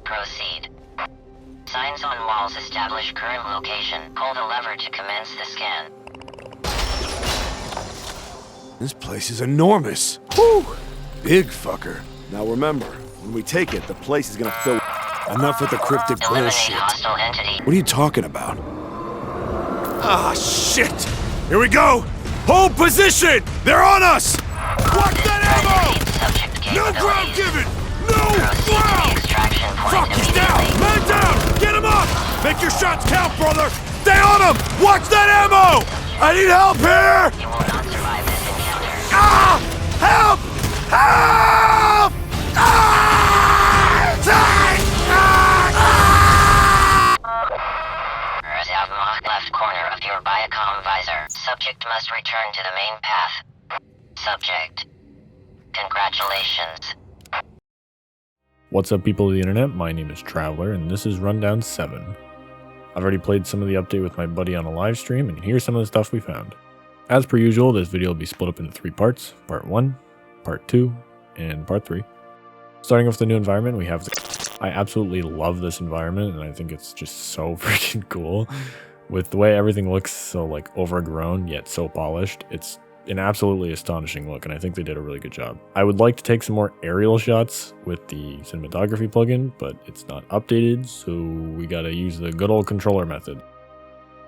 Proceed. Signs on walls establish current location. Pull the lever to commence the scan. This place is enormous. Whew! Big fucker. Now remember, when we take it, the place is gonna fill. Enough with the cryptic Eliminate bullshit. hostile entity. What are you talking about? Ah, shit! Here we go! Hold position! They're on us! Watch that ammo! No ground given! No ground! Fuck, he's down! Man down! Get him up! Make your shots count, brother! Stay on him! Watch that ammo! I need help here! You will not survive this encounter. Ah! Help! Help! Left corner of your Biocom visor. Subject must return to the main path. Subject. Congratulations. What's up, people of the internet? My name is Traveler, and this is Rundown 7. I've already played some of the update with my buddy on a live stream, and here's some of the stuff we found. As per usual, this video will be split up into 3 parts. Part 1, Part 2, and Part 3. Starting with the new environment, we have I absolutely love this environment, and I think it's just so freaking cool. With the way everything looks so like overgrown, yet so polished, it's an absolutely astonishing look, and I think they did a really good job. I would like to take some more aerial shots with the cinematography plugin, but it's not updated, so we gotta use the good old controller method.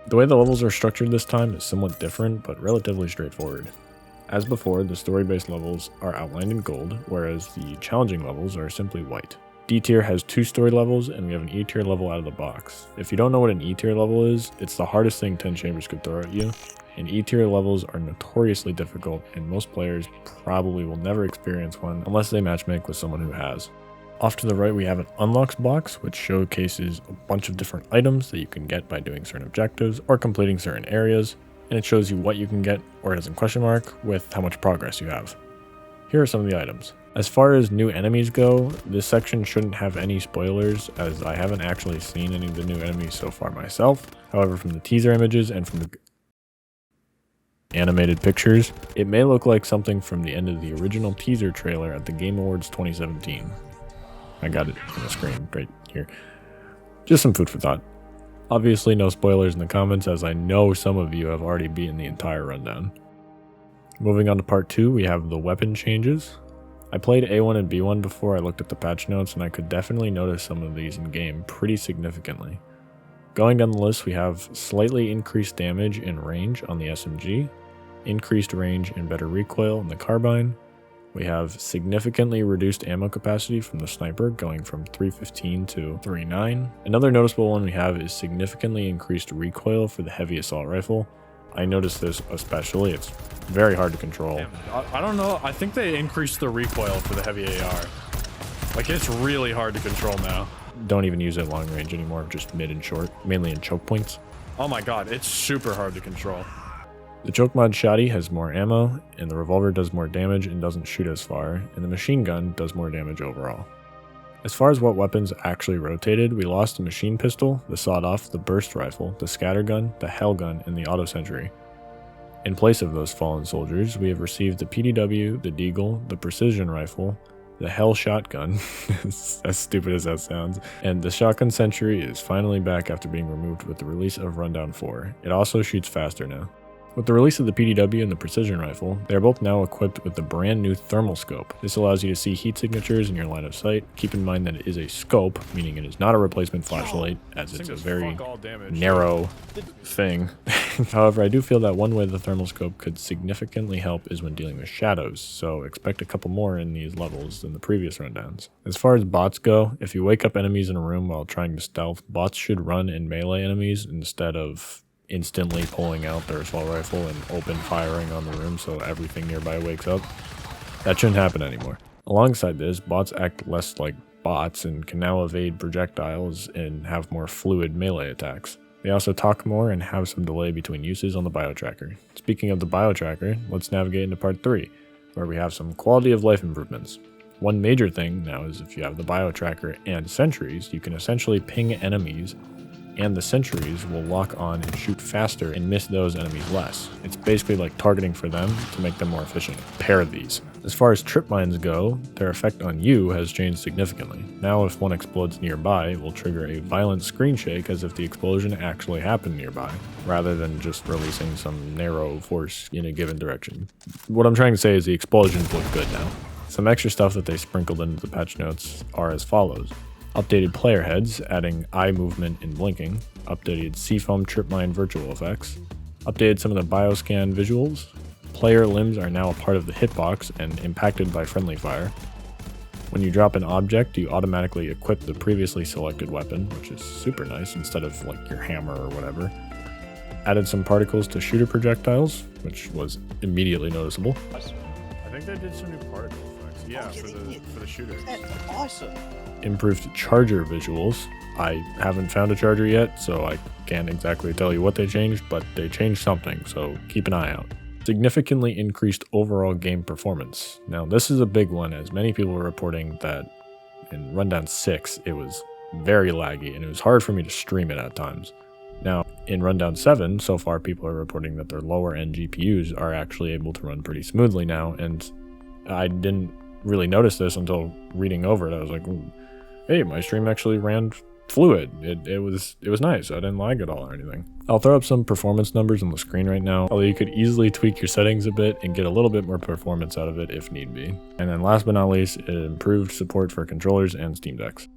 The way the levels are structured this time is somewhat different, but relatively straightforward. As before, the story-based levels are outlined in gold, whereas the challenging levels are simply white. D tier has 2 story levels, and we have an E tier level out of the box. If you don't know what an E tier level is, it's the hardest thing 10 Chambers could throw at you, and E tier levels are notoriously difficult, and most players probably will never experience one unless they matchmake with someone who has. Off to the right, we have an unlocks box, which showcases a bunch of different items that you can get by doing certain objectives or completing certain areas, and it shows you what you can get, or it has a question mark, with how much progress you have. Here are some of the items. As far as new enemies go, this section shouldn't have any spoilers, as I haven't actually seen any of the new enemies so far myself. However, from the teaser images and from the animated pictures, it may look like something from the end of the original teaser trailer at the Game Awards 2017. I got it on the screen right here. Just some food for thought. Obviously no spoilers in the comments, as I know some of you have already beaten the entire rundown. Moving on to part 2, we have the weapon changes. I played A1 and B1 before I looked at the patch notes, and I could definitely notice some of these in game pretty significantly. Going down the list, we have slightly increased damage and range on the SMG, increased range and better recoil on the carbine. We have significantly reduced ammo capacity from the sniper, going from 315 to 39. Another noticeable one we have is significantly increased recoil for the heavy assault rifle. I noticed this especially, it's very hard to control. Damn, I don't know, I think they increased the recoil for the heavy AR. Like, it's really hard to control now. Don't even use it at long range anymore, just mid and short, mainly in choke points. Oh my god, it's super hard to control. The choke mod shotty has more ammo, and the revolver does more damage and doesn't shoot as far, and the machine gun does more damage overall. As far as what weapons actually rotated, we lost the machine pistol, the sawed-off, the burst rifle, the scattergun, the hell gun, and the auto sentry. In place of those fallen soldiers, we have received the PDW, the deagle, the precision rifle, the hell shotgun, as stupid as that sounds, and the shotgun sentry is finally back after being removed with the release of Rundown 4. It also shoots faster now. With the release of the PDW and the precision rifle, they are both now equipped with the brand new thermal scope. This allows you to see heat signatures in your line of sight. Keep in mind that it is a scope, meaning it is not a replacement flashlight, as it's a very narrow thing. However, I do feel that one way the thermal scope could significantly help is when dealing with shadows, so expect a couple more in these levels than the previous rundowns. As far as bots go, if you wake up enemies in a room while trying to stealth, bots should run and melee enemies instead of instantly pulling out their assault rifle and open firing on the room so everything nearby wakes up. That shouldn't happen anymore. Alongside this, bots act less like bots and can now evade projectiles and have more fluid melee attacks. They also talk more and have some delay between uses on the biotracker. Speaking of the biotracker, let's navigate into part 3, where we have some quality of life improvements. One major thing now is if you have the biotracker and sentries, you can essentially ping enemies, and the sentries will lock on and shoot faster and miss those enemies less. It's basically like targeting for them to make them more efficient. Pair these. As far as trip mines go, their effect on you has changed significantly. Now if one explodes nearby, it will trigger a violent screen shake as if the explosion actually happened nearby, rather than just releasing some narrow force in a given direction. What I'm trying to say is the explosions look good now. Some extra stuff that they sprinkled into the patch notes are as follows. Updated player heads, adding eye movement and blinking. Updated seafoam trip mine virtual effects. Updated some of the bioscan visuals. Player limbs are now a part of the hitbox and impacted by friendly fire. When you drop an object, you automatically equip the previously selected weapon, which is super nice instead of like your hammer or whatever. Added some particles to shooter projectiles, which was immediately noticeable. I think they did some new particle effects. Yeah, for the shooter. That's awesome. Improved charger visuals. I haven't found a charger yet, so I can't exactly tell you what they changed, but they changed something, so keep an eye out. Significantly increased overall game performance. Now this is a big one, as many people were reporting that in Rundown 6 it was very laggy and it was hard for me to stream it at times. Now in Rundown 7 so far people are reporting that their lower end GPUs are actually able to run pretty smoothly now, and I didn't really notice this until reading over it. I was like, hey, my stream actually ran fluid. It was nice. I didn't lag at all or anything. I'll throw up some performance numbers on the screen right now, although you could easily tweak your settings a bit and get a little bit more performance out of it if need be. And then last but not least, it improved support for controllers and Steam Decks.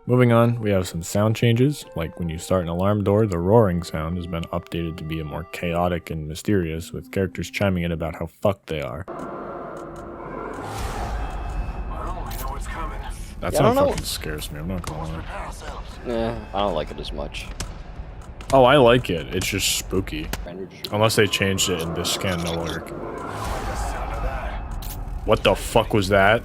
Moving on, we have some sound changes, like when you start an alarm door, the roaring sound has been updated to be a more chaotic and mysterious, with characters chiming in about how fucked they are. That sound fucking scares me, I'm not gonna lie. I don't like it as much. Oh, I like it. It's just spooky. Unless they changed it and this scan no longer. What the fuck was that?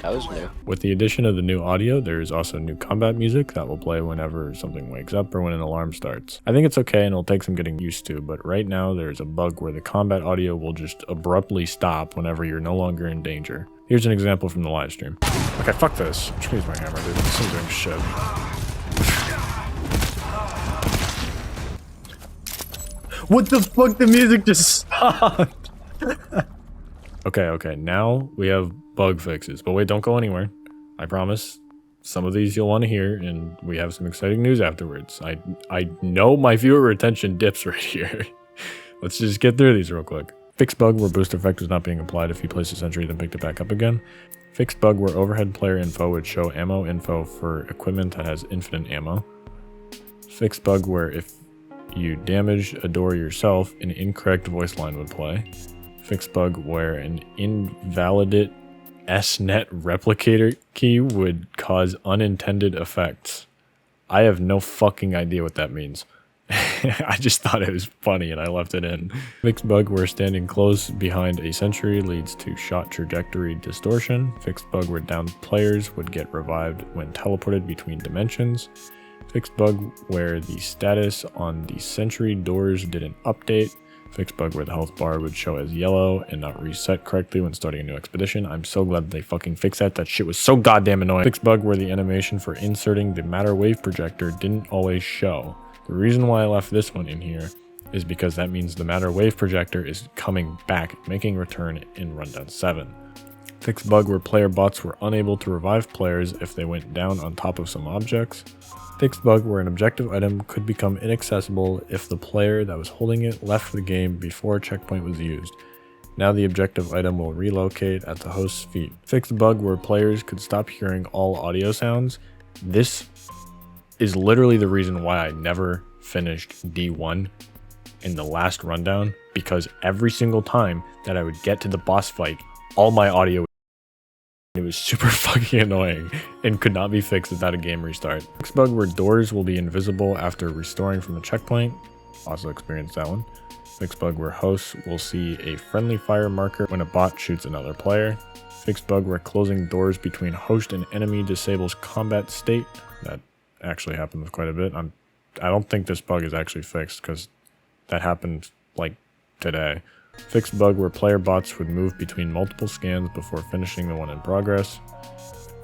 That was new. With the addition of the new audio, there is also new combat music that will play whenever something wakes up or when an alarm starts. I think it's okay and it'll take some getting used to, but right now there's a bug where the combat audio will just abruptly stop whenever you're no longer in danger. Here's an example from the live stream. Okay, fuck this. I'm use my hammer, dude. This thing's doing shit. What the fuck? The music just stopped. Okay, now we have bug fixes. But wait, don't go anywhere. I promise. Some of these you'll want to hear, and we have some exciting news afterwards. I know my viewer retention dips right here. Let's just get through these real quick. Fixed bug where boost effect was not being applied if you placed a sentry then picked it back up again. Fixed bug where overhead player info would show ammo info for equipment that has infinite ammo. Fixed bug where if you damage a door yourself, an incorrect voice line would play. Fixed bug where an invalid SNet replicator key would cause unintended effects. I have no fucking idea what that means. I just thought it was funny and I left it in. Fixed bug where standing close behind a sentry leads to shot trajectory distortion. Fixed bug where downed players would get revived when teleported between dimensions. Fixed bug where the status on the sentry doors didn't update. Fixed bug where the health bar would show as yellow and not reset correctly when starting a new expedition. I'm so glad they fucking fixed that. That shit was so goddamn annoying. Fixed bug where the animation for inserting the matter wave projector didn't always show. The reason why I left this one in here is because that means the matter wave projector is coming back, making return in Rundown 7. Fixed bug where player bots were unable to revive players if they went down on top of some objects. Fixed bug where an objective item could become inaccessible if the player that was holding it left the game before a checkpoint was used. Now the objective item will relocate at the host's feet. Fixed bug where players could stop hearing all audio sounds. This is literally the reason why I never finished D1 in the last rundown, because every single time that I would get to the boss fight, all my audio, it was super fucking annoying and could not be fixed without a game restart. Fixed bug where doors will be invisible after restoring from a checkpoint. Also experienced that one. Fixed bug where hosts will see a friendly fire marker when a bot shoots another player. Fixed bug where closing doors between host and enemy disables combat state. That actually happens quite a bit. I don't think this bug is actually fixed because that happened like today. Fixed bug where player bots would move between multiple scans before finishing the one in progress.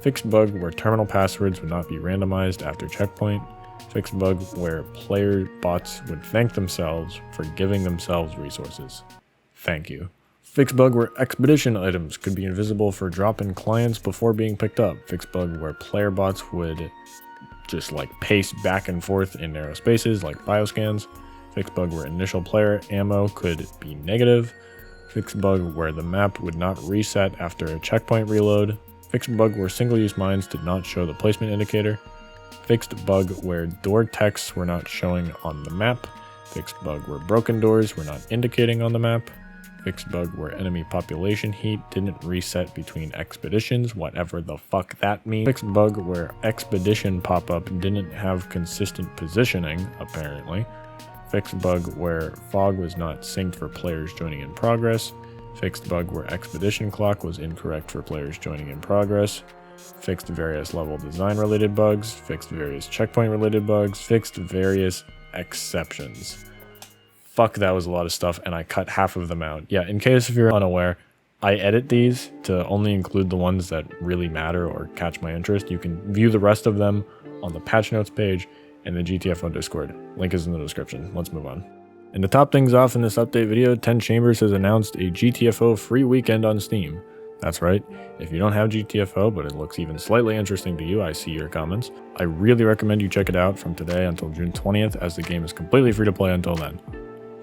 Fixed bug where terminal passwords would not be randomized after checkpoint. Fixed bug where player bots would thank themselves for giving themselves resources. Thank you. Fixed bug where expedition items could be invisible for drop-in clients before being picked up. Fixed bug where player bots would just like pace back and forth in narrow spaces like bioscans. Fixed bug where initial player ammo could be negative. Fixed bug where the map would not reset after a checkpoint reload. Fixed bug where single-use mines did not show the placement indicator. Fixed bug where door texts were not showing on the map. Fixed bug where broken doors were not indicating on the map. Fixed bug where enemy population heat didn't reset between expeditions, whatever the fuck that means. Fixed bug where expedition pop-up didn't have consistent positioning, apparently. Fixed bug where fog was not synced for players joining in progress. Fixed bug where expedition clock was incorrect for players joining in progress. Fixed various level design related bugs. Fixed various checkpoint related bugs. Fixed various exceptions. Fuck, that was a lot of stuff, and I cut half of them out. Yeah, in case if you're unaware, I edit these to only include the ones that really matter or catch my interest. You can view the rest of them on the patch notes page and the GTFO Discord. Link is in the description. Let's move on. And to top things off in this update video, 10 Chambers has announced a GTFO free weekend on Steam. That's right, if you don't have GTFO, but it looks even slightly interesting to you, I see your comments. I really recommend you check it out from today until June 20th, as the game is completely free to play until then.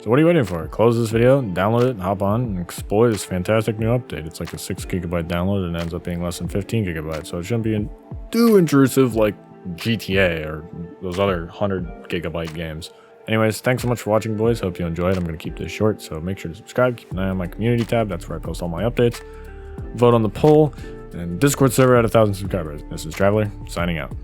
So what are you waiting for? Close this video, download it, hop on, and explore this fantastic new update. It's like a 6 GB download and ends up being less than 15 GB, so it shouldn't be too intrusive like GTA or those other 100 GB games. Anyways, thanks so much for watching, boys. Hope you enjoyed. I'm going to keep this short, so make sure to subscribe. Keep an eye on my community tab. That's where I post all my updates. Vote on the poll, and Discord server at 1,000 subscribers. This is Traveler, signing out.